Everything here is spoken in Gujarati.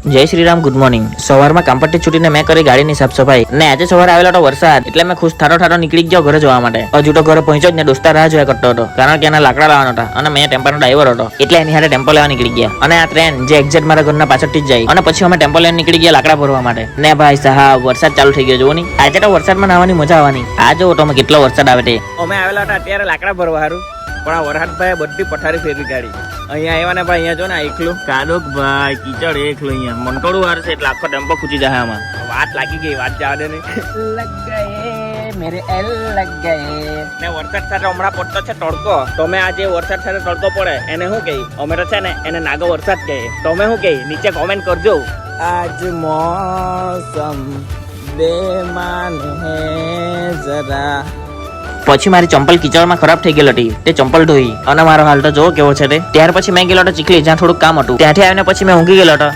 જય શ્રી રામ, ગુડ મોર્નિંગ. સવારમાં કામ પરથી છૂટીને મેં કરી ગાડીની સાફ સફાઈ ને આજે સવારે આવેલો હતો વરસાદ એટલે મેં ખુશ ઠારો નીકળી ગયો ઘરે જવા માટે. હજુ તો ઘરે પહોંચ્યો જ ને દોસ્તા રાહ જોયા કરતો હતો કારણ કે એના લાકડા લાવવાનો હતા અને મેં ટેમ્પાનો ડ્રાઈવર હતો એટલે એની હાથે ટેમ્પો લેવા નીકળી ગયા. અને આ ટ્રેન જે એક્ઝેક્ટ મારા ઘરના પાછળથી જ જાય અને પછી અમે ટેમ્પો લઈને નીકળી ગયા લાકડા ભરવા માટે. ને ભાઈ સાહેબ વરસાદ ચાલુ થઈ ગયો જોવો ની. આજે તો વરસાદમાં નાહવાની મજા આવવાની. આ જોવો તો અમે કેટલો વરસાદ આવે તે. અમે આવેલા હતા અત્યારે લાકડા ભરવા હારું પણ આ વરસાદ ભાઈ બધી પથારી ફેરવી કાઢી. અહીંયા આવ્યા ને ભાઈ અહીંયા જો ને એકલું કાદોક ભાઈ કીચડ એકલું અહીંયા મંટોળું વાર છે એટલે આખો ટેમ્પો ખૂચી જાય આમાં. વાત લાગી ગઈ, વાત જવા દે નહીં. લગ ગયે મેરે એલ લગ ગયે. ને વરસાદ સાથે હમણાં પડતો છે તડકો. તમે આજે વરસાદ સાથે તડકો પડે એને શું કહી? અમે તો છે ને એને નાગો વરસાદ કહે. તમે શું કહી નીચે કોમેન્ટ કરજો. આજ મોસમ બેમાન હે જરા. પછી મારી ચંપલ કિચડમાં ખરાબ થઈ ગયેલી હતી તે ચંપલ ધોઈ અને મારો હાલ તો જોવો કેવો છે તે. ત્યાર પછી મેં ગયેલો હતો ચીખલી જ્યાં થોડુંક કામ હતું. ત્યાંથી આવીને પછી મેં ઊંઘી ગયેલો હતો